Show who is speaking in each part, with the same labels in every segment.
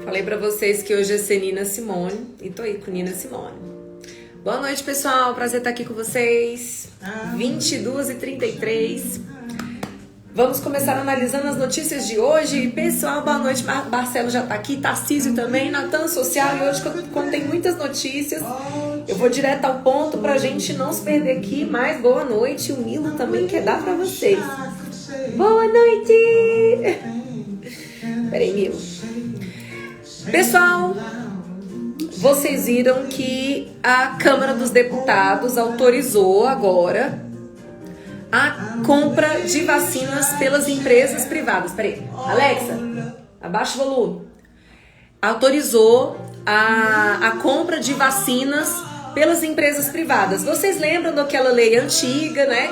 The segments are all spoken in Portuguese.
Speaker 1: Falei pra vocês que hoje ia ser Nina Simone e tô aí com Nina Simone. Boa noite, pessoal. Prazer estar aqui com vocês. 22h33. Vamos começar analisando as notícias de hoje. Pessoal, boa noite. Marcelo já tá aqui, Tarcísio também, Natan Social. E hoje, como tem muitas notícias, eu vou direto ao ponto pra gente não se perder aqui. Mas boa noite. O Milo também quer dar pra vocês. Boa noite! Peraí, Milo. Pessoal, vocês viram que a Câmara dos Deputados autorizou agora a compra de vacinas pelas empresas privadas. Peraí, Alexa, abaixa o volume. Autorizou a compra de vacinas pelas empresas privadas. Vocês lembram daquela lei antiga, né,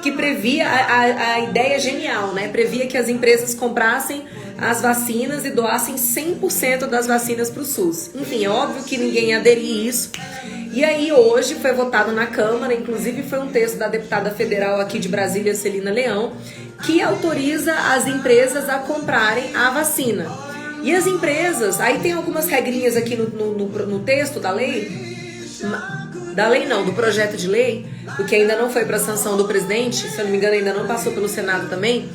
Speaker 1: que previa a ideia genial, né? Previa que as empresas comprassem as vacinas e doassem 100% das vacinas para o SUS. Enfim, é óbvio que ninguém ia aderir isso. E aí hoje foi votado na Câmara, inclusive foi um texto da deputada federal aqui de Brasília, Celina Leão, que autoriza as empresas a comprarem a vacina. E as empresas, aí tem algumas regrinhas aqui no texto da lei, do projeto de lei, porque ainda não foi para sanção do presidente, se eu não me engano ainda não passou pelo Senado também,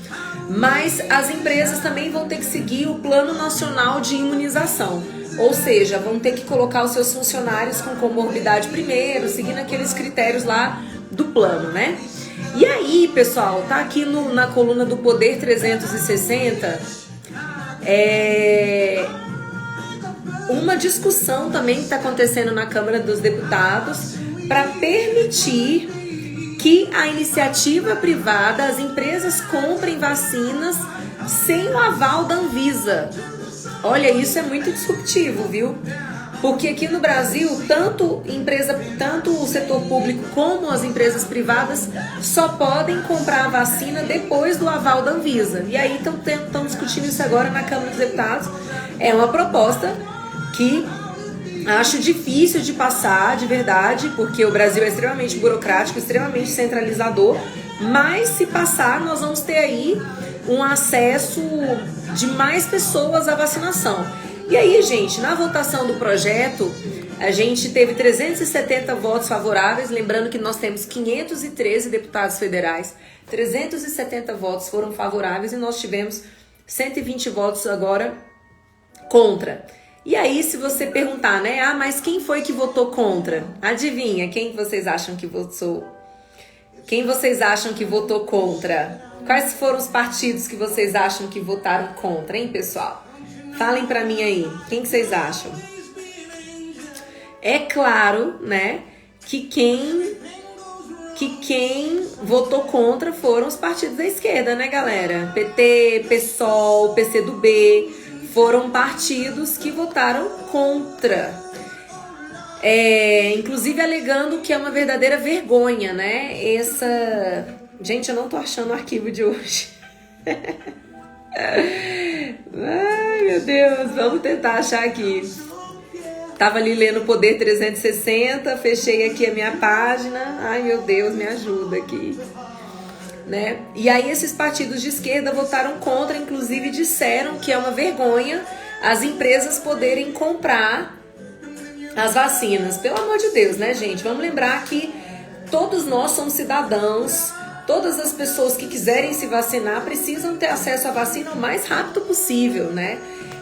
Speaker 1: mas as empresas também vão ter que seguir o Plano Nacional de Imunização, ou seja, vão ter que colocar os seus funcionários com comorbidade primeiro, seguindo aqueles critérios lá do plano, né? E aí, pessoal, tá aqui na coluna do Poder 360, uma discussão também que está acontecendo na Câmara dos Deputados para permitir que a iniciativa privada, as empresas comprem vacinas sem o aval da Anvisa. Olha, isso é muito disruptivo, viu? Porque aqui no Brasil, tanto o setor público como as empresas privadas só podem comprar a vacina depois do aval da Anvisa. E aí estão discutindo isso agora na Câmara dos Deputados. É uma proposta que acho difícil de passar, de verdade, porque o Brasil é extremamente burocrático, extremamente centralizador, mas se passar, nós vamos ter aí um acesso de mais pessoas à vacinação. E aí, gente, na votação do projeto, a gente teve 370 votos favoráveis, lembrando que nós temos 513 deputados federais, 370 votos foram favoráveis e nós tivemos 120 votos agora contra. E aí, se você perguntar, né? Ah, mas quem foi que votou contra? Adivinha, quem vocês acham que votou? Quem vocês acham que votou contra? Quais foram os partidos que vocês acham que votaram contra, hein, pessoal? Falem pra mim aí, quem que vocês acham? É claro, né, que quem votou contra foram os partidos da esquerda, né, galera? PT, PSOL, PCdoB... foram partidos que votaram contra, inclusive alegando que é uma verdadeira vergonha, né? Gente, eu não tô achando o arquivo de hoje. Ai, meu Deus, vamos tentar achar aqui. Tava ali lendo o Poder 360, fechei aqui a minha página. Ai, meu Deus, me ajuda aqui. Né? E aí esses partidos de esquerda votaram contra, inclusive disseram que é uma vergonha as empresas poderem comprar as vacinas. Pelo amor de Deus, né, gente? Vamos lembrar que todos nós somos cidadãos, todas as pessoas que quiserem se vacinar precisam ter acesso à vacina o mais rápido possível, né?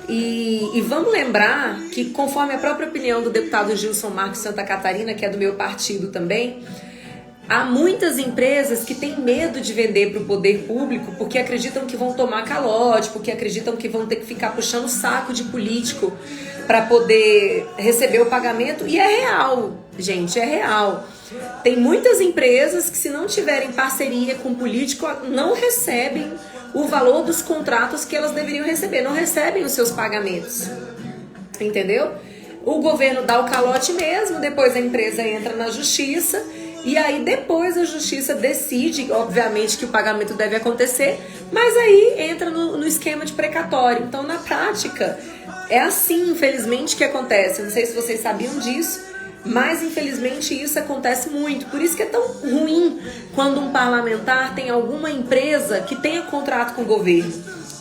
Speaker 1: E vamos lembrar que, conforme a própria opinião do deputado Gilson Marques de Santa Catarina, que é do meu partido também, há muitas empresas que têm medo de vender para o poder público porque acreditam que vão tomar calote, porque acreditam que vão ter que ficar puxando o saco de político para poder receber o pagamento. E é real, gente, é real. Tem muitas empresas que, se não tiverem parceria com político, não recebem o valor dos contratos que elas deveriam receber, não recebem os seus pagamentos, entendeu? O governo dá o calote mesmo, depois a empresa entra na justiça. E aí depois a justiça decide, obviamente, que o pagamento deve acontecer, mas aí entra no esquema de precatório. Então, na prática, é assim, infelizmente, que acontece. Não sei se vocês sabiam disso, mas infelizmente isso acontece muito. Por isso que é tão ruim quando um parlamentar tem alguma empresa que tenha contrato com o governo,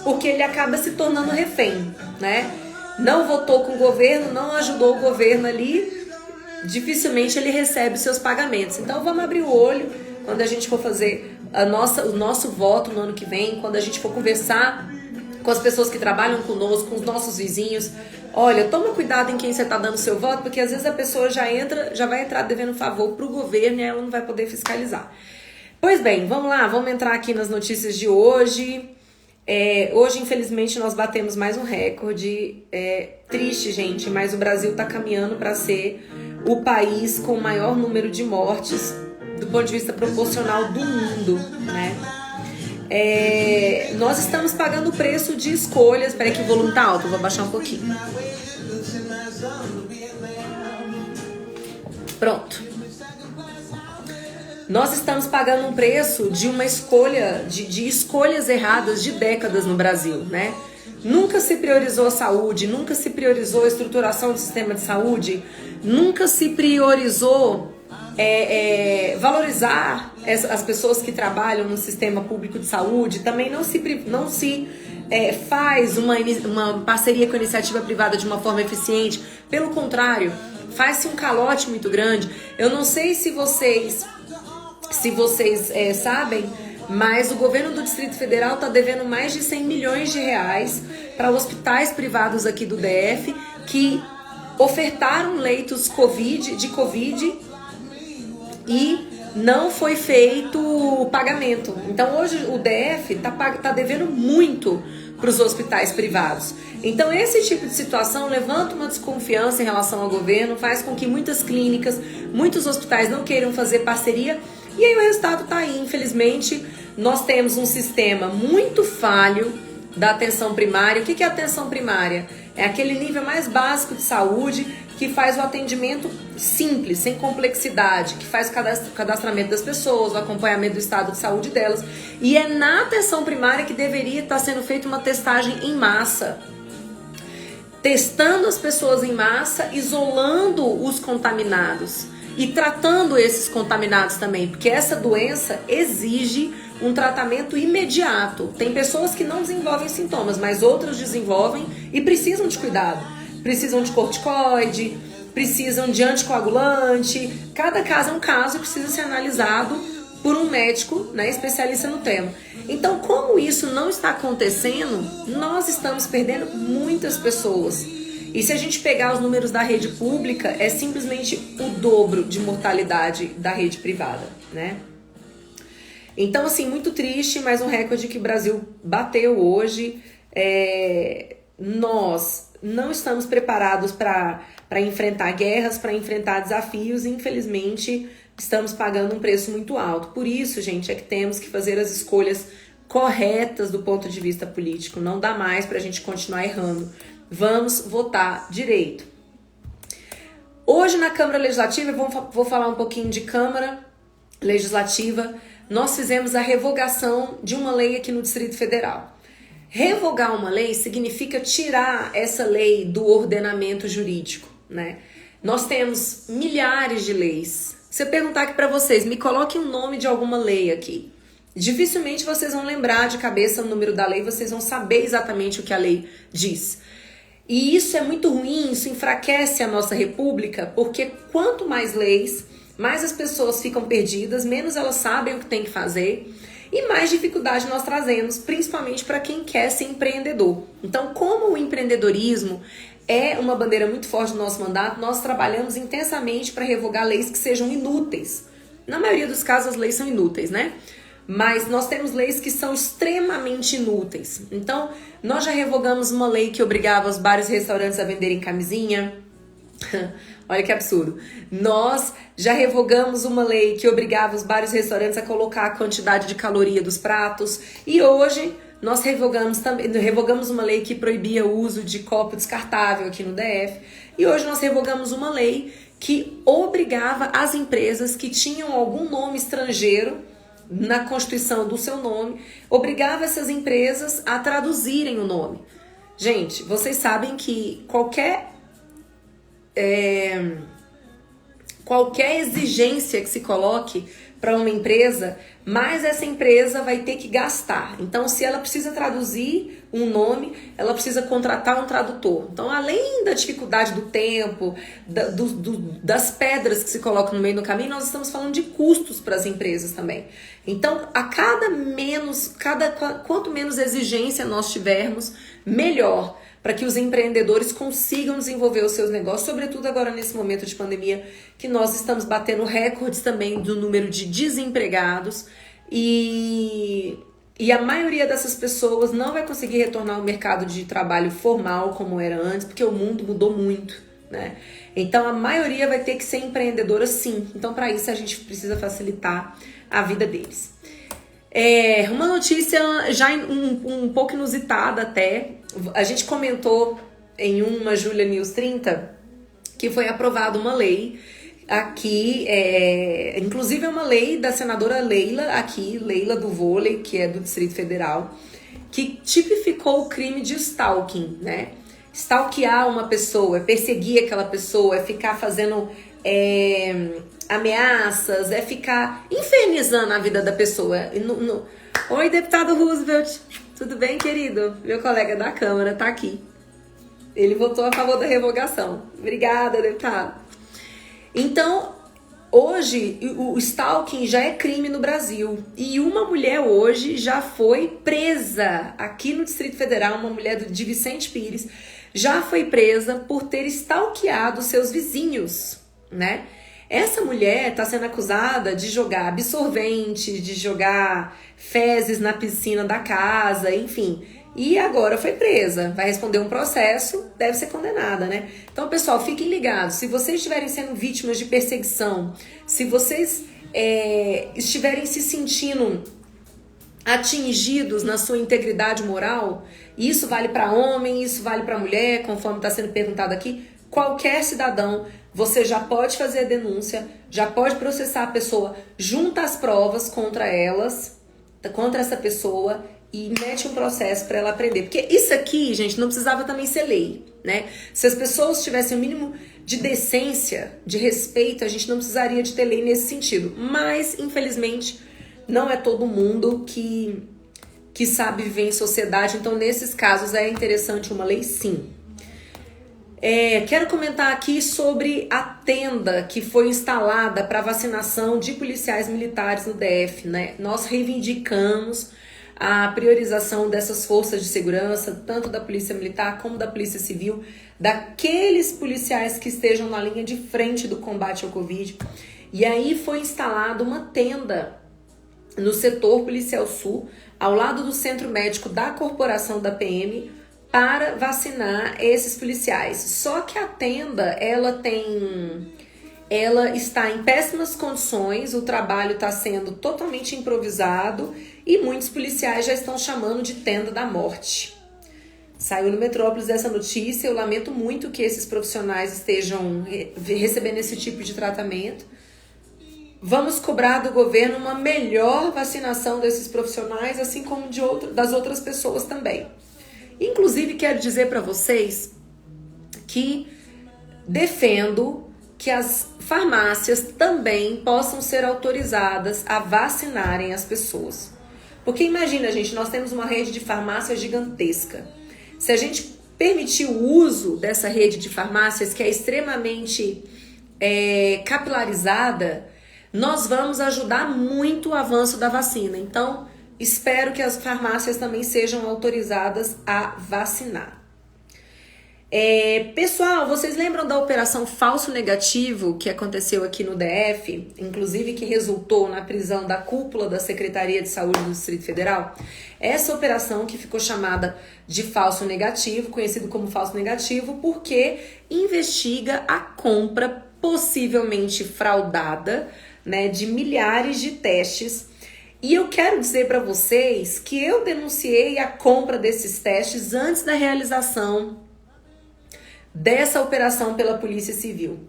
Speaker 1: porque ele acaba se tornando refém, né? não votou com o governo, não ajudou o governo ali, dificilmente ele recebe seus pagamentos. Então vamos abrir o olho quando a gente for fazer o nosso voto no ano que vem, quando a gente for conversar com as pessoas que trabalham conosco, com os nossos vizinhos. Olha, toma cuidado em quem você está dando seu voto, porque às vezes a pessoa já vai entrar devendo favor para o governo e ela não vai poder fiscalizar. Pois bem, vamos lá, vamos entrar aqui nas notícias de hoje. Hoje, infelizmente, nós batemos mais um recorde. Triste, gente, mas o Brasil está caminhando para ser o país com o maior número de mortes do ponto de vista proporcional do mundo, né? Nós estamos pagando o preço de escolhas. Espera que o volume tá alto, eu vou abaixar um pouquinho. Pronto. Nós estamos pagando um preço de uma escolha, de escolhas erradas de décadas no Brasil, né? Nunca se priorizou a saúde, nunca se priorizou a estruturação do sistema de saúde, nunca se priorizou valorizar as pessoas que trabalham no sistema público de saúde. Também não se faz uma parceria com a iniciativa privada de uma forma eficiente. Pelo contrário, faz-se um calote muito grande. Eu não sei se vocês sabem, mas o governo do Distrito Federal está devendo mais de 100 milhões de reais para hospitais privados aqui do DF que ofertaram leitos de Covid e não foi feito o pagamento. Então hoje o DF tá devendo muito para os hospitais privados. Então esse tipo de situação levanta uma desconfiança em relação ao governo, faz com que muitas clínicas, muitos hospitais não queiram fazer parceria. E aí o resultado está aí, infelizmente. Nós temos um sistema muito falho da atenção primária. O que é atenção primária? É aquele nível mais básico de saúde que faz o atendimento simples, sem complexidade, que faz o cadastramento das pessoas, o acompanhamento do estado de saúde delas. E é na atenção primária que deveria estar sendo feita uma testagem em massa. Testando as pessoas em massa, isolando os contaminados e tratando esses contaminados também, porque essa doença exige um tratamento imediato. Tem pessoas que não desenvolvem sintomas, mas outras desenvolvem e precisam de cuidado. Precisam de corticoide, precisam de anticoagulante. Cada caso é um caso que precisa ser analisado por um médico, né, especialista no tema. Então, como isso não está acontecendo, nós estamos perdendo muitas pessoas. E se a gente pegar os números da rede pública, é simplesmente o dobro de mortalidade da rede privada, né? Então, assim, muito triste, mas um recorde que o Brasil bateu hoje. Nós não estamos preparados para enfrentar guerras, para enfrentar desafios, e infelizmente estamos pagando um preço muito alto. Por isso, gente, é que temos que fazer as escolhas corretas do ponto de vista político. Não dá mais para a gente continuar errando. Vamos votar direito. Hoje na Câmara Legislativa, vou falar um pouquinho de Câmara Legislativa. Nós fizemos a revogação de uma lei aqui no Distrito Federal. Revogar uma lei significa tirar essa lei do ordenamento jurídico, né? Nós temos milhares de leis. Se eu perguntar aqui para vocês, me coloquem o nome de alguma lei aqui. Dificilmente vocês vão lembrar de cabeça o número da lei, vocês vão saber exatamente o que a lei diz. E isso é muito ruim, isso enfraquece a nossa república, porque quanto mais leis, mais as pessoas ficam perdidas, menos elas sabem o que tem que fazer e mais dificuldade nós trazemos, principalmente para quem quer ser empreendedor. Então, como o empreendedorismo é uma bandeira muito forte do nosso mandato, nós trabalhamos intensamente para revogar leis que sejam inúteis. Na maioria dos casos, as leis são inúteis, né? Mas nós temos leis que são extremamente inúteis. Então, nós já revogamos uma lei que obrigava os bares e restaurantes a venderem camisinha. Olha que absurdo. Nós já revogamos uma lei que obrigava os bares e restaurantes a colocar a quantidade de caloria dos pratos. E hoje nós revogamos uma lei que proibia o uso de copo descartável aqui no DF. E hoje nós revogamos uma lei que obrigava as empresas que tinham algum nome estrangeiro na constituição do seu nome, obrigava essas empresas a traduzirem o nome. Gente, vocês sabem que qualquer exigência que se coloque para uma empresa mais essa empresa vai ter que gastar. Então, se ela precisa traduzir um nome, ela precisa contratar um tradutor. Então, além da dificuldade do tempo, das pedras que se colocam no meio do caminho, nós estamos falando de custos para as empresas também. Então, quanto menos exigência nós tivermos, melhor, para que os empreendedores consigam desenvolver os seus negócios, sobretudo agora nesse momento de pandemia, que nós estamos batendo recordes também do número de desempregados e a maioria dessas pessoas não vai conseguir retornar ao mercado de trabalho formal como era antes, porque o mundo mudou muito, né? Então a maioria vai ter que ser empreendedora sim. Então para isso a gente precisa facilitar a vida deles. Uma notícia já um pouco inusitada até, a gente comentou em uma Júlia News 30 que foi aprovada uma lei aqui, inclusive é uma lei da senadora Leila do vôlei, que é do Distrito Federal, que tipificou o crime de stalking, né? Stalkear uma pessoa, perseguir aquela pessoa, ficar fazendo ameaças, ficar infernizando a vida da pessoa. Oi, deputado Roosevelt, tudo bem, querido? Meu colega da Câmara tá aqui. Ele votou a favor da revogação. Obrigada, deputado. Então, hoje, o stalking já é crime no Brasil. E uma mulher hoje já foi presa aqui no Distrito Federal, uma mulher de Vicente Pires, já foi presa por ter stalkeado seus vizinhos, né? Essa mulher está sendo acusada de jogar absorvente, de jogar fezes na piscina da casa, enfim. E agora foi presa, vai responder um processo, deve ser condenada, né? Então, pessoal, fiquem ligados. Se vocês estiverem sendo vítimas de perseguição, se vocês estiverem se sentindo atingidos na sua integridade moral, isso vale para homem, isso vale para mulher, conforme está sendo perguntado aqui, qualquer cidadão, você já pode fazer a denúncia, já pode processar a pessoa, junta as provas contra essa pessoa e mete um processo para ela aprender. Porque isso aqui, gente, não precisava também ser lei, né? Se as pessoas tivessem o mínimo de decência, de respeito, a gente não precisaria de ter lei nesse sentido. Mas, infelizmente, não é todo mundo que sabe viver em sociedade. Então, nesses casos, é interessante uma lei, sim. Quero comentar aqui sobre a tenda que foi instalada para vacinação de policiais militares no DF, né? Nós reivindicamos a priorização dessas forças de segurança, tanto da Polícia Militar como da Polícia Civil, daqueles policiais que estejam na linha de frente do combate ao Covid. E aí foi instalada uma tenda no setor Policial Sul, ao lado do Centro Médico da Corporação da PM, para vacinar esses policiais. Só que a tenda, ela está em péssimas condições, o trabalho está sendo totalmente improvisado e muitos policiais já estão chamando de tenda da morte. Saiu no Metrópolis essa notícia, eu lamento muito que esses profissionais estejam recebendo esse tipo de tratamento. Vamos cobrar do governo uma melhor vacinação desses profissionais, assim como das outras pessoas também. Inclusive, quero dizer para vocês que defendo que as farmácias também possam ser autorizadas a vacinarem as pessoas. Porque imagina, gente, nós temos uma rede de farmácias gigantesca. Se a gente permitir o uso dessa rede de farmácias, que é extremamente capilarizada, nós vamos ajudar muito o avanço da vacina. Então, espero que as farmácias também sejam autorizadas a vacinar. Pessoal, vocês lembram da operação falso negativo que aconteceu aqui no DF? Inclusive que resultou na prisão da cúpula da Secretaria de Saúde do Distrito Federal? Essa operação que ficou chamada de falso negativo, conhecido como falso negativo, porque investiga a compra possivelmente fraudada, né, de milhares de testes. E eu quero dizer para vocês que eu denunciei a compra desses testes antes da realização dessa operação pela Polícia Civil.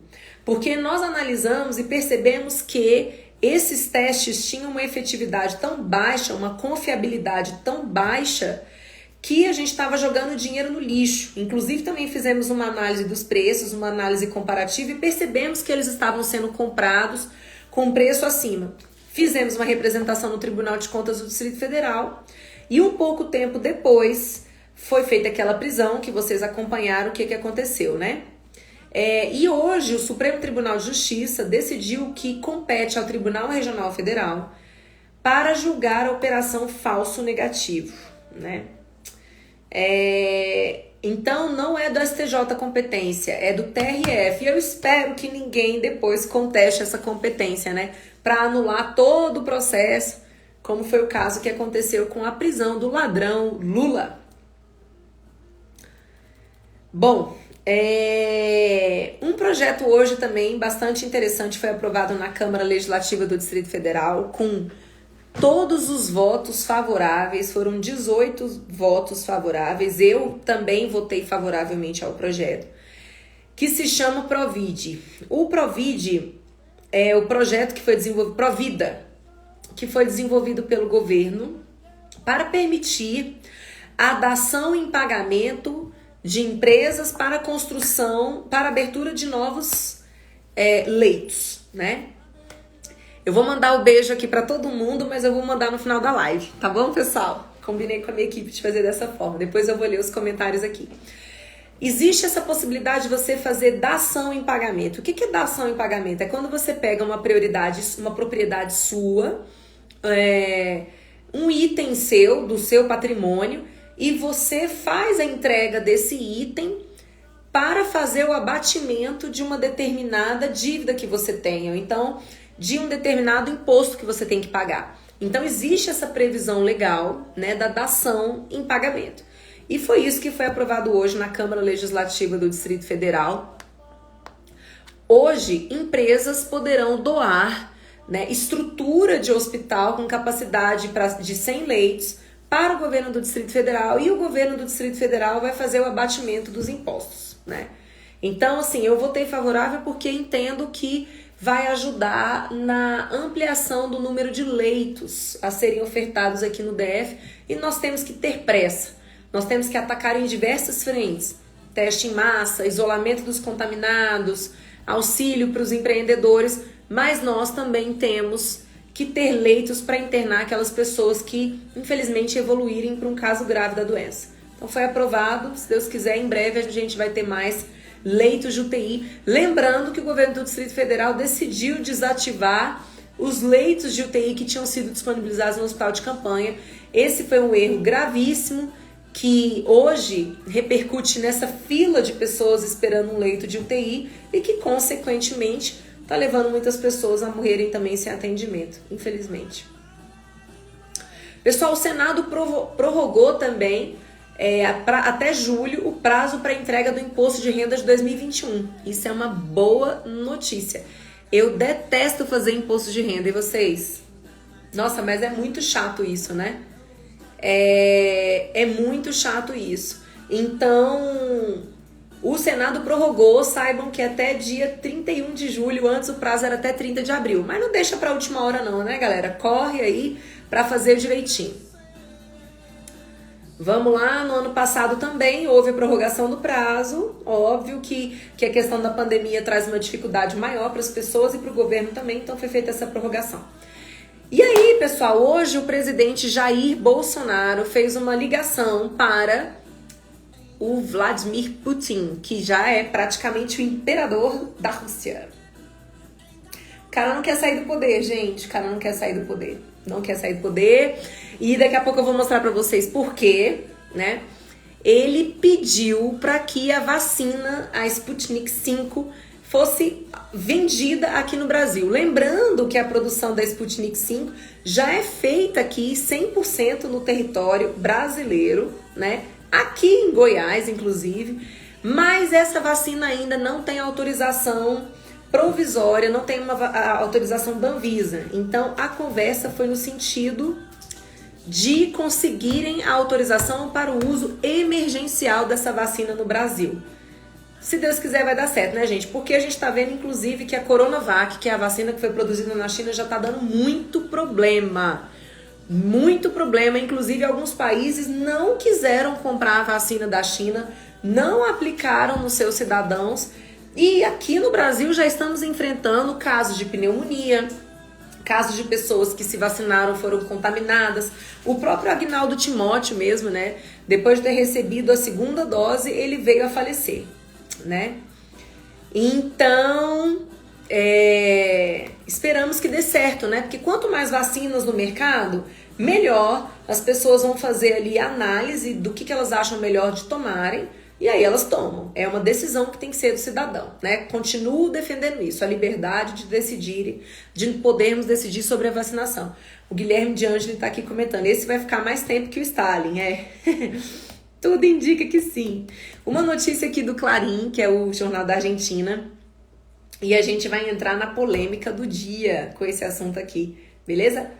Speaker 1: Porque nós analisamos e percebemos que esses testes tinham uma efetividade tão baixa, uma confiabilidade tão baixa, que a gente estava jogando dinheiro no lixo. Inclusive também fizemos uma análise dos preços, uma análise comparativa e percebemos que eles estavam sendo comprados com preço acima. Fizemos uma representação no Tribunal de Contas do Distrito Federal e um pouco tempo depois foi feita aquela prisão que vocês acompanharam o que aconteceu, né? E hoje o Supremo Tribunal de Justiça decidiu que compete ao Tribunal Regional Federal para julgar a operação falso negativo, né? Então não é do STJ competência, é do TRF. E eu espero que ninguém depois conteste essa competência, né? Para anular todo o processo, como foi o caso que aconteceu com a prisão do ladrão Lula. Bom, um projeto hoje também bastante interessante foi aprovado na Câmara Legislativa do Distrito Federal com todos os votos favoráveis, foram 18 votos favoráveis. Eu também votei favoravelmente ao projeto, que se chama Provide. O Provide é o projeto que foi desenvolvido, Provida, que foi desenvolvido pelo governo para permitir a dação em pagamento de empresas para construção, para abertura de novos leitos, né? Eu vou mandar o beijo aqui para todo mundo, mas eu vou mandar no final da live, tá bom, pessoal? Combinei com a minha equipe de fazer dessa forma. Depois eu vou ler os comentários aqui. Existe essa possibilidade de você fazer dação em pagamento. O que é dação em pagamento? É quando você pega uma propriedade sua, um item seu, do seu patrimônio, e você faz a entrega desse item para fazer o abatimento de uma determinada dívida que você tenha. Então, de um determinado imposto que você tem que pagar. Então, existe essa previsão legal, né, da dação em pagamento. E foi isso que foi aprovado hoje na Câmara Legislativa do Distrito Federal. Hoje, empresas poderão doar, né, estrutura de hospital com capacidade de 100 leitos para o governo do Distrito Federal, e o governo do Distrito Federal vai fazer o abatimento dos impostos, né? Então, assim, eu votei favorável porque entendo que vai ajudar na ampliação do número de leitos a serem ofertados aqui no DF, e nós temos que ter pressa. Nós temos que atacar em diversas frentes: teste em massa, isolamento dos contaminados, auxílio para os empreendedores, mas nós também temos que ter leitos para internar aquelas pessoas que, infelizmente, evoluírem para um caso grave da doença. Então foi aprovado, se Deus quiser, em breve a gente vai ter mais leitos de UTI. Lembrando que o governo do Distrito Federal decidiu desativar os leitos de UTI que tinham sido disponibilizados no hospital de campanha. Esse foi um erro gravíssimo que hoje repercute nessa fila de pessoas esperando um leito de UTI e que, consequentemente, está levando muitas pessoas a morrerem também sem atendimento, infelizmente. Pessoal, o Senado prorrogou também até julho o prazo para entrega do imposto de renda de 2021. Isso é uma boa notícia. Eu detesto fazer imposto de renda, e vocês? Nossa, mas é muito chato isso, né? É muito chato isso. Então, o Senado prorrogou, saibam que até dia 31 de julho, antes o prazo era até 30 de abril. Mas não deixa para a última hora não, né, galera? Corre aí para fazer direitinho. Vamos lá, no ano passado também houve a prorrogação do prazo. Óbvio que a questão da pandemia traz uma dificuldade maior para as pessoas e para o governo também, então foi feita essa prorrogação. E aí, pessoal, hoje o presidente Jair Bolsonaro fez uma ligação para o Vladimir Putin, que já é praticamente o imperador da Rússia. O cara não quer sair do poder, gente. O cara não quer sair do poder. Não quer sair do poder. E daqui a pouco eu vou mostrar pra vocês por quê, né? Ele pediu para que a vacina, a Sputnik V, fosse vendida aqui no Brasil. Lembrando que a produção da Sputnik V já é feita aqui 100% no território brasileiro, né? Aqui em Goiás, inclusive, mas essa vacina ainda não tem autorização provisória, não tem a autorização da Anvisa. Então, a conversa foi no sentido de conseguirem a autorização para o uso emergencial dessa vacina no Brasil. Se Deus quiser, vai dar certo, né, gente? Porque a gente tá vendo, inclusive, que a Coronavac, que é a vacina que foi produzida na China, já tá dando muito problema. Muito problema. Inclusive, alguns países não quiseram comprar a vacina da China, não aplicaram nos seus cidadãos. E aqui no Brasil já estamos enfrentando casos de pneumonia, Casos de pessoas que se vacinaram foram contaminadas. O próprio Agnaldo Timóteo mesmo, né? Depois de ter recebido a segunda dose, ele veio a falecer, né? Então, esperamos que dê certo, né? Porque quanto mais vacinas no mercado, melhor. As pessoas vão fazer ali a análise do que elas acham melhor de tomarem. E aí elas tomam. É uma decisão que tem que ser do cidadão, né? Continuo defendendo isso, a liberdade de decidir, de podermos decidir sobre a vacinação. O Guilherme de Ângeli está aqui comentando, esse vai ficar mais tempo que o Stalin, Tudo indica que sim. Uma notícia aqui do Clarim, que é o jornal da Argentina, e a gente vai entrar na polêmica do dia com esse assunto aqui, beleza?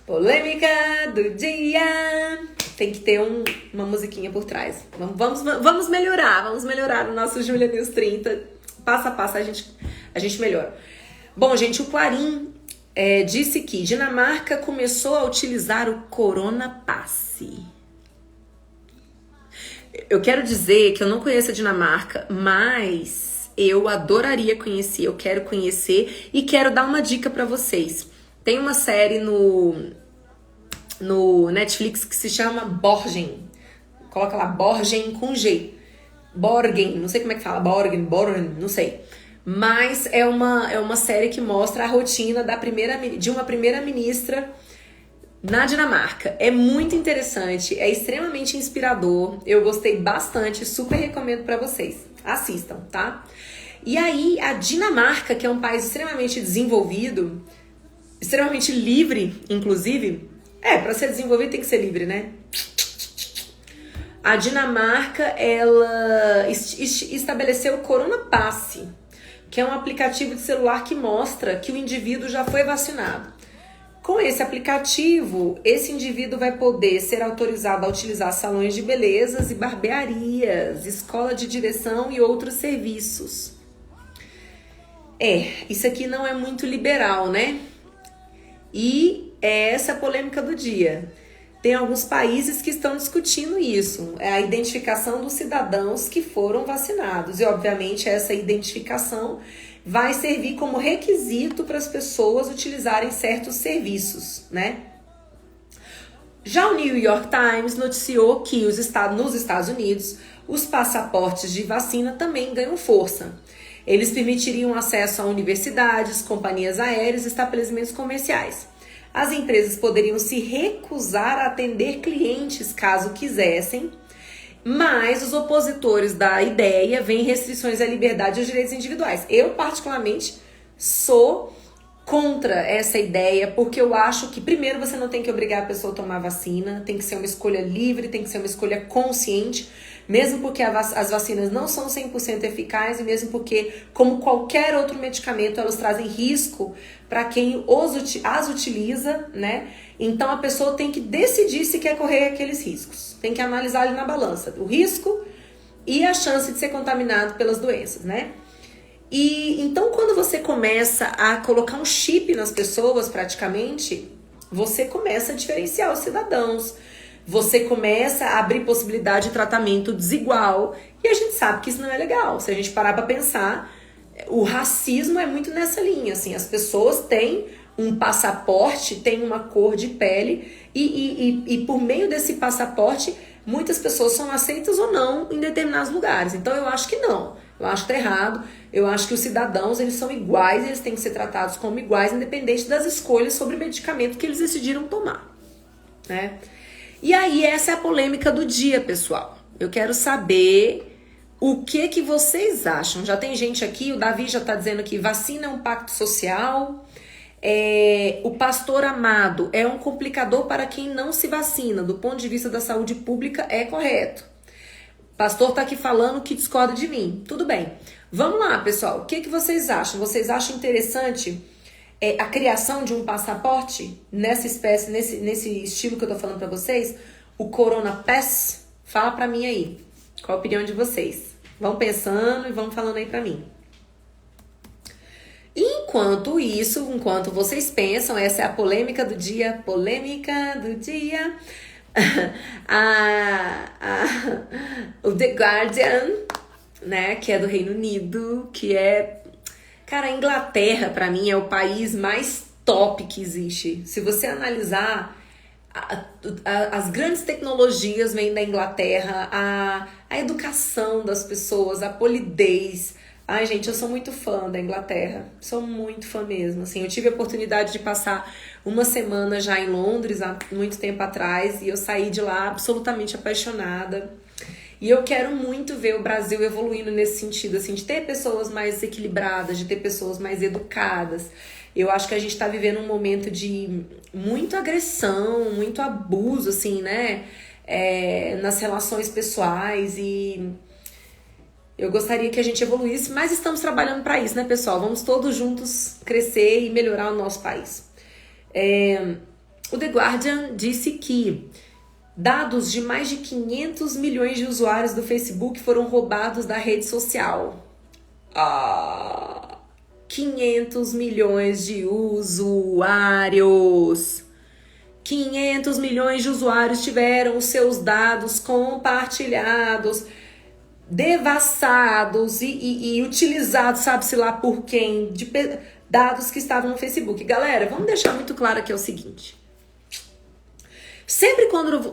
Speaker 1: Polêmica do dia. Tem que ter uma musiquinha por trás. Vamos melhorar o nosso Julia News 30. Passo a passo a gente melhora. Bom, gente, o Clarim disse que Dinamarca começou a utilizar o Corona Passe. Eu quero dizer que eu não conheço a Dinamarca, mas eu adoraria conhecer, eu quero conhecer e quero dar uma dica pra vocês. Tem uma série no Netflix que se chama Borgen. Coloca lá, Borgen com G. Borgen, não sei como é que fala, Borgen, não sei. Mas é uma série que mostra a rotina de uma primeira-ministra na Dinamarca. É muito interessante, é extremamente inspirador. Eu gostei bastante, super recomendo pra vocês. Assistam, tá? E aí, a Dinamarca, que é um país extremamente desenvolvido, extremamente livre, inclusive. Para ser desenvolvido tem que ser livre, né? A Dinamarca, ela estabeleceu o Corona Passe, que é um aplicativo de celular que mostra que o indivíduo já foi vacinado. Com esse aplicativo, esse indivíduo vai poder ser autorizado a utilizar salões de belezas e barbearias, escola de direção e outros serviços. Isso aqui não é muito liberal, né? E é essa a polêmica do dia. Tem alguns países que estão discutindo isso, a identificação dos cidadãos que foram vacinados. E, obviamente, essa identificação vai servir como requisito para as pessoas utilizarem certos serviços, né? Já o New York Times noticiou que nos Estados Unidos, os passaportes de vacina também ganham força. Eles permitiriam acesso a universidades, companhias aéreas e estabelecimentos comerciais. As empresas poderiam se recusar a atender clientes caso quisessem, mas os opositores da ideia veem restrições à liberdade e aos direitos individuais. Eu, particularmente, sou contra essa ideia, porque eu acho que, primeiro, você não tem que obrigar a pessoa a tomar vacina, tem que ser uma escolha livre, tem que ser uma escolha consciente, mesmo porque as vacinas não são 100% eficazes, e mesmo porque, como qualquer outro medicamento, elas trazem risco para quem as utiliza, né? Então, a pessoa tem que decidir se quer correr aqueles riscos. Tem que analisar ali na balança o risco e a chance de ser contaminado pelas doenças, né? E então, quando você começa a colocar um chip nas pessoas, praticamente, você começa a diferenciar os cidadãos. Você começa a abrir possibilidade de tratamento desigual. E a gente sabe que isso não é legal. Se a gente parar para pensar, o racismo é muito nessa linha. Assim, as pessoas têm um passaporte, têm uma cor de pele e por meio desse passaporte, muitas pessoas são aceitas ou não em determinados lugares. Então, eu acho que não. Eu acho que tá errado. Eu acho que os cidadãos, eles são iguais, eles têm que ser tratados como iguais, independente das escolhas sobre o medicamento que eles decidiram tomar, né? E aí, essa é a polêmica do dia, pessoal. Eu quero saber o que vocês acham. Já tem gente aqui, o Davi já tá dizendo que vacina é um pacto social. O pastor Amado é um complicador para quem não se vacina. Do ponto de vista da saúde pública, é correto. O pastor tá aqui falando que discorda de mim. Tudo bem. Vamos lá, pessoal. O que vocês acham? Vocês acham interessante a criação de um passaporte nessa espécie, nesse estilo que eu tô falando pra vocês? O Corona Pass? Fala pra mim aí. Qual a opinião de vocês? Vão pensando e vão falando aí pra mim. Enquanto isso, enquanto vocês pensam, essa é a polêmica do dia. Polêmica do dia. O The Guardian, né, que é do Reino Unido, que é... Cara, a Inglaterra, pra mim, é o país mais top que existe. Se você analisar, as grandes tecnologias vêm da Inglaterra, a educação das pessoas, a polidez. Ai, gente, eu sou muito fã da Inglaterra. Sou muito fã mesmo. Assim, eu tive a oportunidade de passar uma semana já em Londres, há muito tempo atrás, e eu saí de lá absolutamente apaixonada. E eu quero muito ver o Brasil evoluindo nesse sentido, assim, de ter pessoas mais equilibradas, de ter pessoas mais educadas. Eu acho que a gente tá vivendo um momento de muita agressão, muito abuso, assim, né? Nas relações pessoais, e eu gostaria que a gente evoluísse, mas estamos trabalhando para isso, né, pessoal? Vamos todos juntos crescer e melhorar o nosso país. O The Guardian disse que dados de mais de 500 milhões de usuários do Facebook foram roubados da rede social. 500 milhões de usuários. 500 milhões de usuários tiveram os seus dados compartilhados, devassados e utilizados, sabe-se lá por quem, de dados que estavam no Facebook. Galera, vamos deixar muito claro aqui o seguinte. Sempre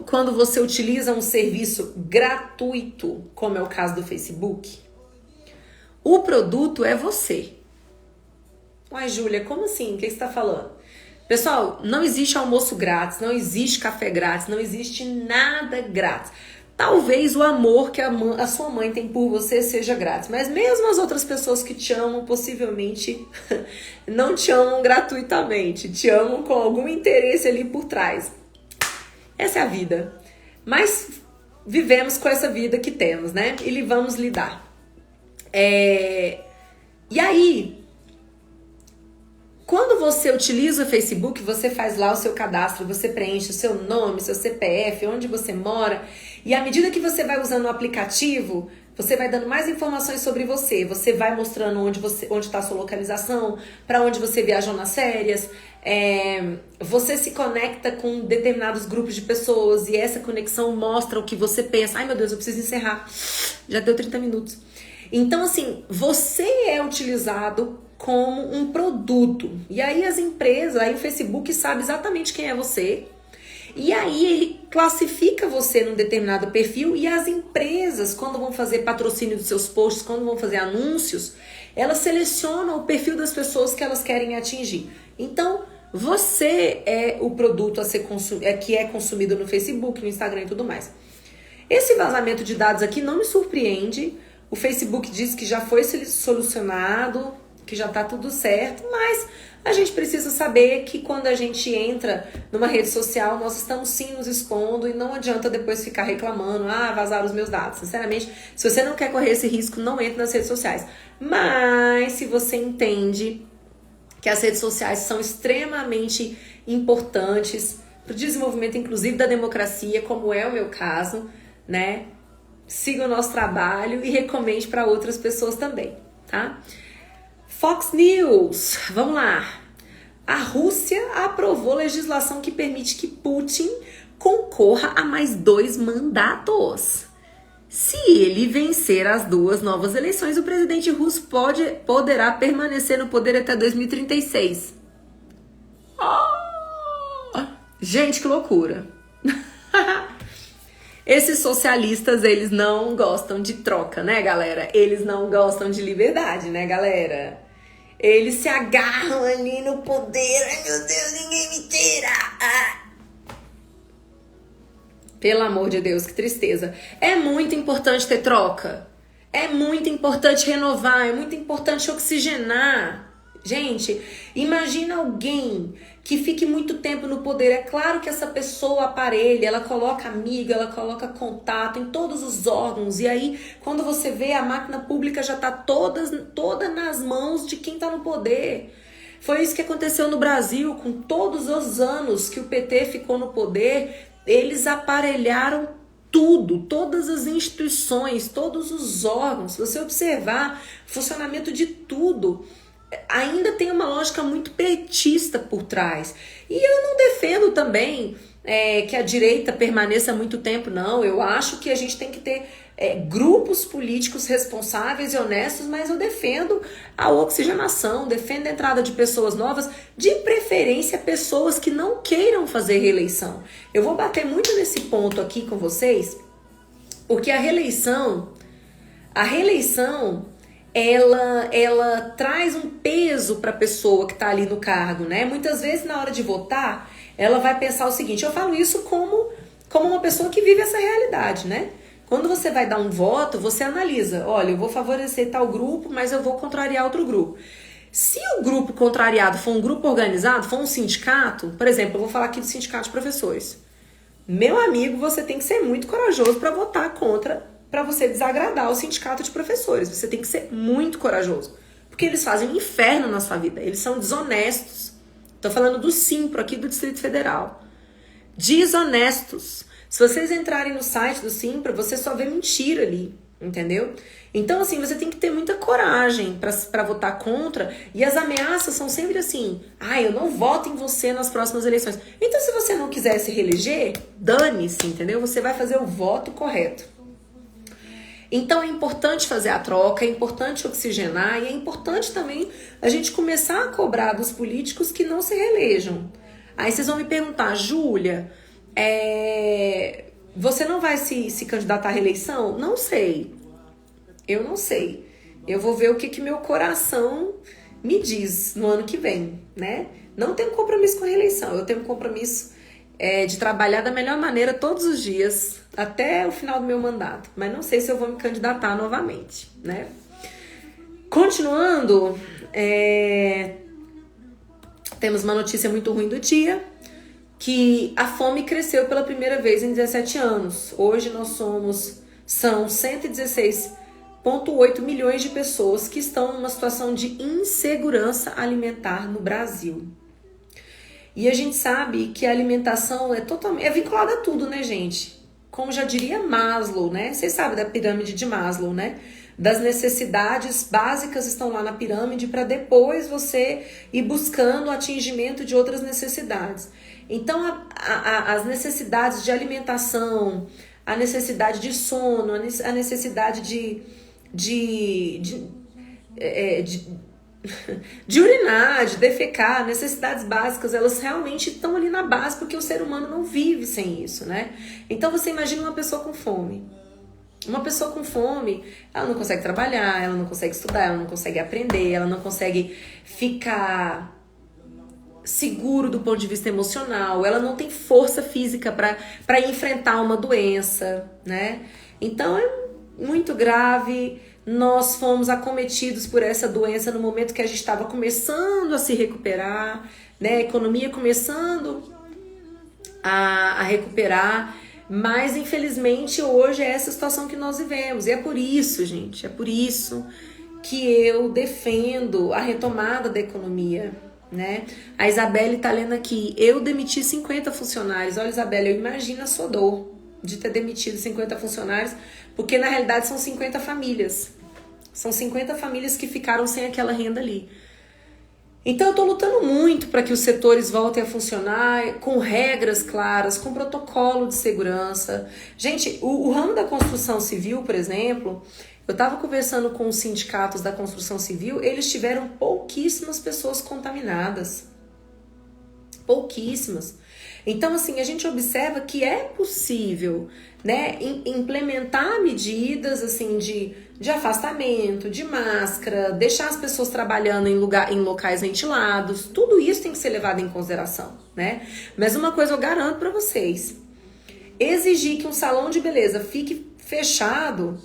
Speaker 1: quando você utiliza um serviço gratuito, como é o caso do Facebook, o produto é você. Uai, Júlia, como assim? O que você está falando? Pessoal, não existe almoço grátis, não existe café grátis, não existe nada grátis. Talvez o amor que a sua mãe tem por você seja grátis, mas mesmo as outras pessoas que te amam, possivelmente não te amam gratuitamente, te amam com algum interesse ali por trás. Essa é a vida. Mas vivemos com essa vida que temos, né? E vamos lidar. E aí, quando você utiliza o Facebook, você faz lá o seu cadastro, você preenche o seu nome, seu CPF, onde você mora. E à medida que você vai usando o aplicativo, você vai dando mais informações sobre você. Você vai mostrando onde está a sua localização, para onde você viajou nas férias. Você se conecta com determinados grupos de pessoas e essa conexão mostra o que você pensa. Ai, meu Deus, eu preciso encerrar. Já deu 30 minutos. Então, assim, você é utilizado como um produto. E aí as empresas, aí o Facebook sabe exatamente quem é você. E aí ele classifica você num determinado perfil, e as empresas, quando vão fazer patrocínio dos seus posts, quando vão fazer anúncios, elas selecionam o perfil das pessoas que elas querem atingir. Então, você é o produto que é consumido no Facebook, no Instagram e tudo mais. Esse vazamento de dados aqui não me surpreende. O Facebook diz que já foi solucionado, que já tá tudo certo, mas a gente precisa saber que quando a gente entra numa rede social, nós estamos sim nos expondo, e não adianta depois ficar reclamando, vazaram os meus dados. Sinceramente, se você não quer correr esse risco, não entre nas redes sociais. Mas se você entende que as redes sociais são extremamente importantes para o desenvolvimento, inclusive, da democracia, como é o meu caso, né? Siga o nosso trabalho e recomende para outras pessoas também, tá? Fox News, vamos lá. A Rússia aprovou legislação que permite que Putin concorra a mais 2 mandatos. Se ele vencer as 2 novas eleições, o presidente russo poderá permanecer no poder até 2036. Gente, que loucura. Esses socialistas, eles não gostam de troca, né, galera? Eles não gostam de liberdade, né, galera? Eles se agarram ali no poder. Ai, meu Deus, ninguém me tira! Pelo amor de Deus, que tristeza. É muito importante ter troca. É muito importante renovar. É muito importante oxigenar. Gente, imagina alguém que fique muito tempo no poder. É claro que essa pessoa aparelha, ela coloca amiga, ela coloca contato em todos os órgãos. E aí, quando você vê, a máquina pública já está toda nas mãos de quem está no poder. Foi isso que aconteceu no Brasil, com todos os anos que o PT ficou no poder. Eles aparelharam tudo, todas as instituições, todos os órgãos. Se você observar o funcionamento de tudo, ainda tem uma lógica muito petista por trás. E eu não defendo também que a direita permaneça muito tempo, não. Eu acho que a gente tem que ter grupos políticos responsáveis e honestos, mas eu defendo a oxigenação, defendo a entrada de pessoas novas, de preferência pessoas que não queiram fazer reeleição. Eu vou bater muito nesse ponto aqui com vocês, porque a reeleição, ela traz um peso para a pessoa que está ali no cargo, né? Muitas vezes na hora de votar, ela vai pensar o seguinte, eu falo isso como uma pessoa que vive essa realidade, né? Quando você vai dar um voto, você analisa, olha, eu vou favorecer tal grupo, mas eu vou contrariar outro grupo. Se o grupo contrariado for um grupo organizado, for um sindicato, por exemplo, eu vou falar aqui do sindicato de professores. Meu amigo, você tem que ser muito corajoso para votar contra, para você desagradar o sindicato de professores. Você tem que ser muito corajoso, porque eles fazem um inferno na sua vida, eles são desonestos. Tô falando do Simpro aqui do Distrito Federal. Desonestos. Se vocês entrarem no site do Simpra, você só vê mentira ali, entendeu? Então, assim, você tem que ter muita coragem para votar contra, e as ameaças são sempre assim, eu não voto em você nas próximas eleições. Então, se você não quiser se reeleger, dane-se, entendeu? Você vai fazer o voto correto. Então, é importante fazer a troca, é importante oxigenar, e é importante também a gente começar a cobrar dos políticos que não se reelejam. Aí vocês vão me perguntar, Júlia, você não vai se candidatar à reeleição? Não sei. Eu não sei. Eu vou ver o que meu coração me diz no ano que vem, né? Não tenho compromisso com a reeleição. Eu tenho um compromisso de trabalhar da melhor maneira todos os dias, até o final do meu mandato. Mas não sei se eu vou me candidatar novamente, né? Continuando, temos uma notícia muito ruim do dia, que a fome cresceu pela primeira vez em 17 anos. Hoje são 116,8 milhões de pessoas que estão numa situação de insegurança alimentar no Brasil. E a gente sabe que a alimentação é vinculada a tudo, né, gente? Como já diria Maslow, né? Vocês sabem da pirâmide de Maslow, né? Das necessidades básicas estão lá na pirâmide para depois você ir buscando o atingimento de outras necessidades. Então, as necessidades de alimentação, a necessidade de sono, a necessidade de urinar, de defecar, necessidades básicas, elas realmente estão ali na base, porque o ser humano não vive sem isso, né? Então, você imagina uma pessoa com fome. Uma pessoa com fome, ela não consegue trabalhar, ela não consegue estudar, ela não consegue aprender, ela não consegue ficar seguro do ponto de vista emocional, ela não tem força física para enfrentar uma doença, né? Então é muito grave. Nós fomos acometidos por essa doença no momento que a gente estava começando a se recuperar, né? A economia começando a recuperar, mas infelizmente hoje é essa situação que nós vivemos. E é por isso, gente, é por isso que eu defendo a retomada da economia, né? A Isabelle tá lendo aqui, eu demiti 50 funcionários. Olha, Isabelle, eu imagino a sua dor de ter demitido 50 funcionários, porque na realidade são 50 famílias. São 50 famílias que ficaram sem aquela renda ali. Então eu tô lutando muito para que os setores voltem a funcionar com regras claras, com protocolo de segurança. Gente, o ramo da construção civil, por exemplo, eu estava conversando com os sindicatos da construção civil, eles tiveram pouquíssimas pessoas contaminadas. Pouquíssimas. Então, assim, a gente observa que é possível, né, implementar medidas, assim, de afastamento, de máscara, deixar as pessoas trabalhando em locais ventilados. Tudo isso tem que ser levado em consideração, né? Mas uma coisa eu garanto para vocês. Exigir que um salão de beleza fique fechado,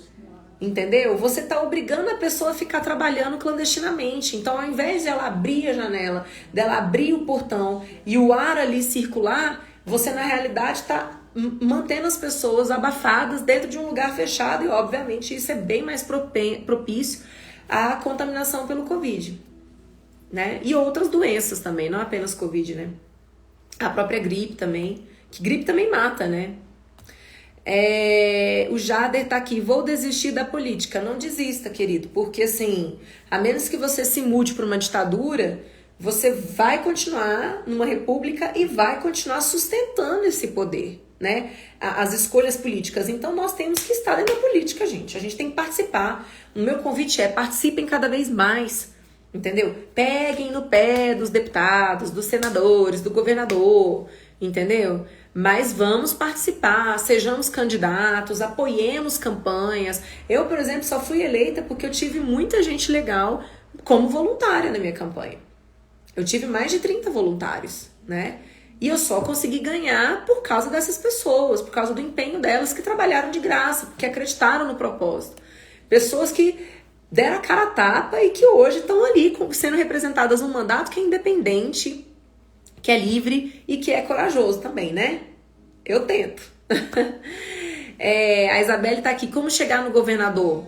Speaker 1: entendeu? Você tá obrigando a pessoa a ficar trabalhando clandestinamente. Então, ao invés de ela abrir a janela, dela abrir o portão e o ar ali circular, você na realidade tá mantendo as pessoas abafadas dentro de um lugar fechado e, obviamente, isso é bem mais propício à contaminação pelo Covid, né? E outras doenças também, não apenas Covid, né? A própria gripe também, que gripe também mata, né? O Jader tá aqui, vou desistir da política. Não desista, querido, porque assim, a menos que você se mude para uma ditadura, você vai continuar numa república e vai continuar sustentando esse poder, né, as escolhas políticas. Então nós temos que estar dentro da política, gente. A gente tem que participar. O meu convite é: participem cada vez mais, entendeu? Peguem no pé dos deputados, dos senadores, do governador, entendeu? Mas vamos participar, sejamos candidatos, apoiemos campanhas. Eu, por exemplo, só fui eleita porque eu tive muita gente legal como voluntária na minha campanha. Eu tive mais de 30 voluntários, né? E eu só consegui ganhar por causa dessas pessoas, por causa do empenho delas, que trabalharam de graça, que acreditaram no propósito. Pessoas que deram a cara a tapa e que hoje estão ali sendo representadas num mandato que é independente, que é livre e que é corajoso também, né? Eu tento. A Isabelle tá aqui. Como chegar no governador?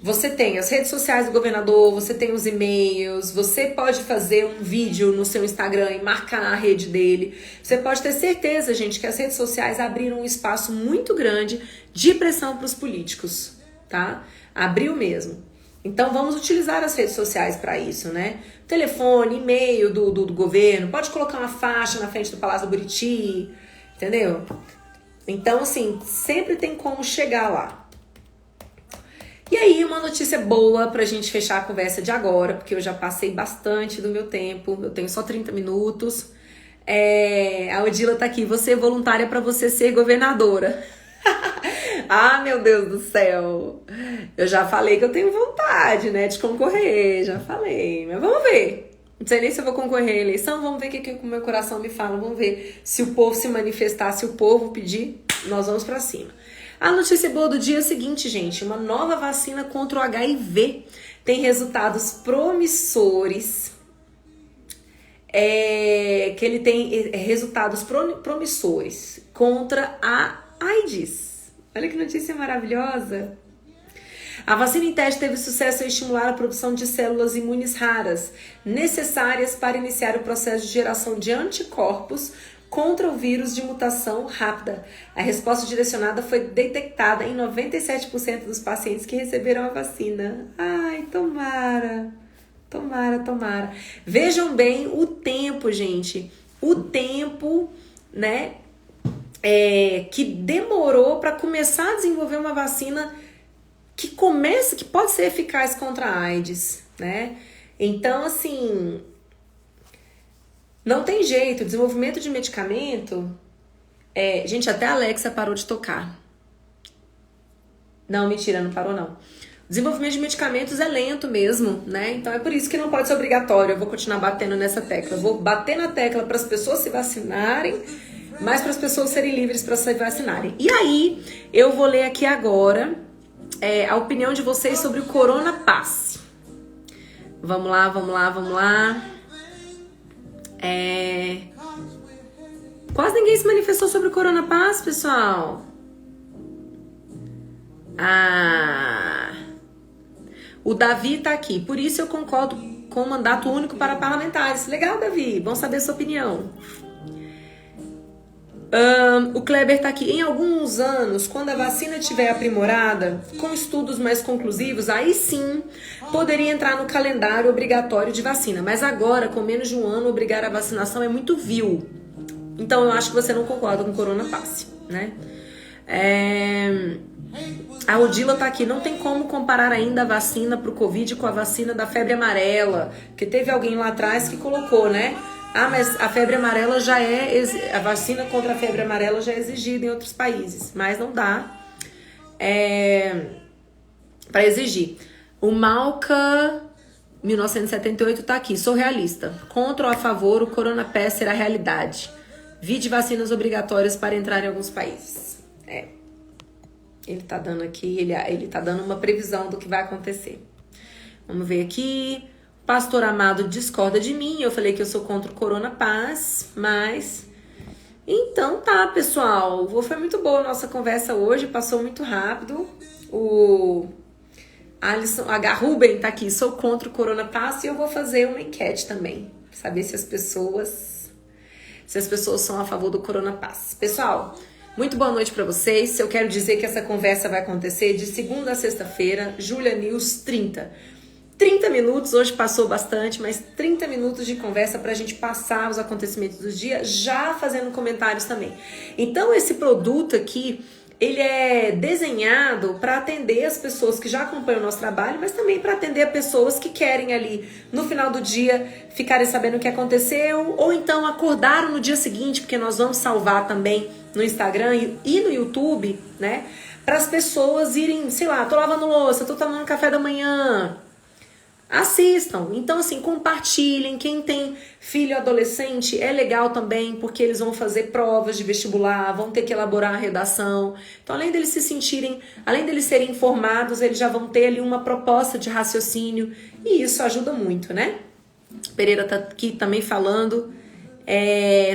Speaker 1: Você tem as redes sociais do governador, você tem os e-mails, você pode fazer um vídeo no seu Instagram e marcar a rede dele. Você pode ter certeza, gente, que as redes sociais abriram um espaço muito grande de pressão para os políticos, tá? Abriu mesmo. Então vamos utilizar as redes sociais para isso, né? Telefone, e-mail do governo, pode colocar uma faixa na frente do Palácio do Buriti, entendeu? Então, assim, sempre tem como chegar lá. E aí, uma notícia boa pra gente fechar a conversa de agora, porque eu já passei bastante do meu tempo, eu tenho só 30 minutos. A Odila tá aqui: você é voluntária pra você ser governadora. Ah, meu Deus do céu. Eu já falei que eu tenho vontade, né, de concorrer, já falei, mas vamos ver. Não sei nem se eu vou concorrer à eleição, vamos ver o que o meu coração me fala, vamos ver se o povo se manifestar, se o povo pedir, nós vamos pra cima. A notícia boa do dia é o seguinte, gente: uma nova vacina contra o HIV tem resultados promissores. Que ele tem resultados promissores contra a AIDS. Olha que notícia maravilhosa. A vacina em teste teve sucesso em estimular a produção de células imunes raras, necessárias para iniciar o processo de geração de anticorpos contra o vírus de mutação rápida. A resposta direcionada foi detectada em 97% dos pacientes que receberam a vacina. Ai, tomara, tomara, tomara. Vejam bem o tempo, gente. O tempo, né, que demorou para começar a desenvolver uma vacina que pode ser eficaz contra a AIDS, né? Então, assim, não tem jeito. O desenvolvimento de medicamento... gente, até a Alexa parou de tocar. Não, mentira, não parou não. O desenvolvimento de medicamentos é lento mesmo, né? Então é por isso que não pode ser obrigatório. Eu vou continuar batendo nessa tecla. Eu vou bater na tecla para as pessoas se vacinarem, mas para as pessoas serem livres para se vacinarem. E aí, eu vou ler aqui agora a opinião de vocês sobre o Corona Passe. Vamos lá, vamos lá, vamos lá. Quase ninguém se manifestou sobre o Corona Passe, pessoal. O Davi tá aqui. Por isso eu concordo com o mandato único para parlamentares. Legal, Davi. Vamos saber a sua opinião. O Kleber tá aqui. Em alguns anos, quando a vacina estiver aprimorada, com estudos mais conclusivos, aí sim poderia entrar no calendário obrigatório de vacina. Mas agora, com menos de um ano, obrigar a vacinação é muito vil. Então eu acho que você não concorda com o Corona Passe, né? A Odila tá aqui. Não tem como comparar ainda a vacina pro Covid com a vacina da febre amarela. Porque teve alguém lá atrás que colocou, né? Mas a febre amarela já a vacina contra a febre amarela já é exigida em outros países, mas não dá para exigir. O Malca 1978 tá aqui. Sou realista. Contra ou a favor, o Corona Pass será realidade. Vide vacinas obrigatórias para entrar em alguns países. Ele tá dando aqui, ele tá dando uma previsão do que vai acontecer. Vamos ver aqui. Pastor Amado discorda de mim. Eu falei que eu sou contra o Corona Pass, mas... Então tá, pessoal. Foi muito boa a nossa conversa hoje. Passou muito rápido. O Alisson H. Ruben tá aqui. Sou contra o Corona Pass e eu vou fazer uma enquete também. Saber se as pessoas são a favor do Corona Pass. Pessoal, muito boa noite pra vocês. Eu quero dizer que essa conversa vai acontecer de segunda a sexta-feira. Julia News 30. 30 minutos, hoje passou bastante, mas 30 minutos de conversa pra gente passar os acontecimentos do dia, já fazendo comentários também. Então esse produto aqui, ele é desenhado para atender as pessoas que já acompanham o nosso trabalho, mas também para atender as pessoas que querem ali, no final do dia, ficarem sabendo o que aconteceu, ou então acordaram no dia seguinte, porque nós vamos salvar também no Instagram e no YouTube, né? Para as pessoas irem, sei lá, tô lavando louça, tô tomando café da manhã, assistam. Então assim, compartilhem. Quem tem filho adolescente é legal também, porque eles vão fazer provas de vestibular, vão ter que elaborar a redação. Então além deles se sentirem, além deles serem informados, eles já vão ter ali uma proposta de raciocínio, e isso ajuda muito, né? Pereira tá aqui também falando.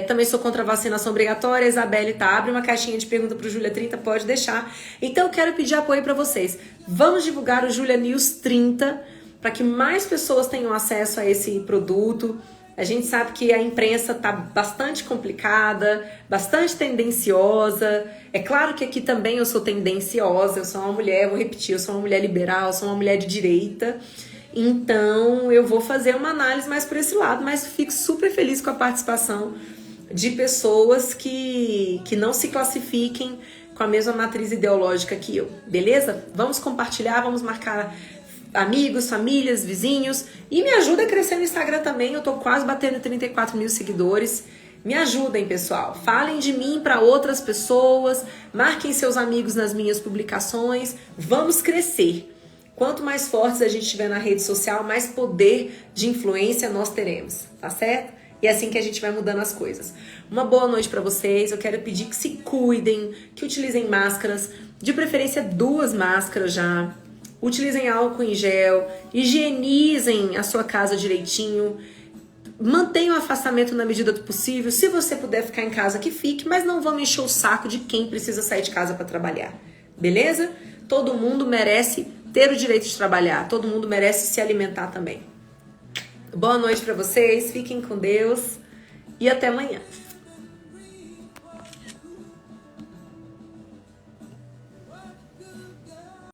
Speaker 1: Também sou contra a vacinação obrigatória. Isabelle tá, abre uma caixinha de pergunta pro Júlia 30, pode deixar. Então eu quero pedir apoio para vocês. Vamos divulgar o Júlia News 30 para que mais pessoas tenham acesso a esse produto. A gente sabe que a imprensa tá bastante complicada, bastante tendenciosa. É claro que aqui também eu sou tendenciosa, eu sou uma mulher, vou repetir, eu sou uma mulher liberal, eu sou uma mulher de direita. Então eu vou fazer uma análise mais por esse lado, mas fico super feliz com a participação de pessoas que não se classifiquem com a mesma matriz ideológica que eu, beleza? Vamos compartilhar, vamos marcar amigos, famílias, vizinhos, e me ajuda a crescer no Instagram também. Eu tô quase batendo 34 mil seguidores. Me ajudem, pessoal. Falem de mim para outras pessoas, marquem seus amigos nas minhas publicações. Vamos crescer. Quanto mais fortes a gente estiver na rede social, mais poder de influência nós teremos, tá certo? E é assim que a gente vai mudando as coisas. Uma boa noite para vocês. Eu quero pedir que se cuidem, que utilizem máscaras, de preferência 2 máscaras já. Utilizem álcool em gel, higienizem a sua casa direitinho, mantenham o afastamento na medida do possível. Se você puder ficar em casa, que fique, mas não vamos encher o saco de quem precisa sair de casa para trabalhar, beleza? Todo mundo merece ter o direito de trabalhar, todo mundo merece se alimentar também. Boa noite para vocês, fiquem com Deus e até amanhã.